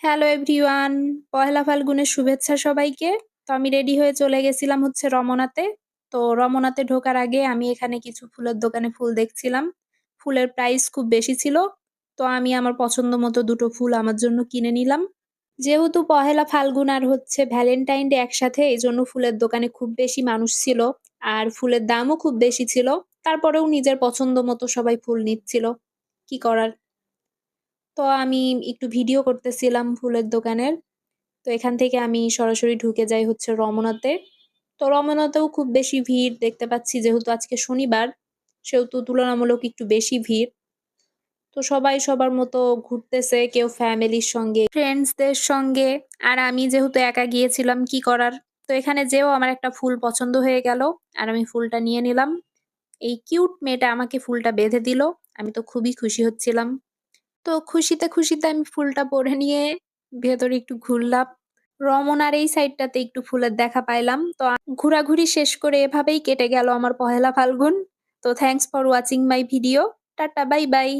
Hello everyone, পহেলা ফাল্গুনের শুভেচ্ছা সবাইকে। তো আমি রেডি হয়ে চলে গেছিলাম হচ্ছে রমনাতে। তো রমনাতে ঢোকার আগে আমি এখানে কিছু ফুলের দোকানে ফুল দেখছিলাম। ফুলের প্রাইস খুব বেশি ছিল। তো আমি আমার পছন্দ মতো দুটো ফুল আমার জন্য কিনে নিলাম। যেহেতু পহেলা ফাল্গুন আর হচ্ছে ভ্যালেন্টাইন ডে একসাথে, এজন্য ফুলের দোকানে খুব বেশি মানুষ ছিল। আর ফুলের দামও খুব বেশি ছিল। তারপরেও নিজের পছন্দ মতো সবাই ফুল নিচ্ছিল। কি করার? তো আমি একটু ভিডিও করতেছিলাম ফুলের দোকানের। তো এখান থেকে আমি সরাসরি ঢুকে যাই হচ্ছে রমনাতে। তো রমনাতেও খুব বেশি ভিড় দেখতে পাচ্ছি, যেহেতু আজকে শনিবার, সেহেতু তুলনামূলক একটু বেশি ভিড়। তো সবাই সবার মতো ঘুরতেছে, কেউ ফ্যামিলির সঙ্গে, ফ্রেন্ডসদের সঙ্গে। আর আমি যেহেতু একা গিয়েছিলাম, কি করার? তো এখানে যেও আমার একটা ফুল পছন্দ হয়ে গেল। আর আমি ফুলটা নিয়ে নিলাম। এই কিউট মেয়েটা আমাকে ফুলটা বেঁধে দিল। আমি তো খুবই খুশি হচ্ছিলাম। তো খুশিতে খুশিতে আমি ফুলটা পরে নিয়ে ভেতরে একটু ঘুরলাম। রমনার এই সাইডটাতে একটু ফুলের দেখা পাইলাম। তো ঘোরাঘুরি শেষ করে এভাবেই কেটে গেল আমার পহেলা ফাল্গুন। তো thanks for watching my video. Tata, bye bye.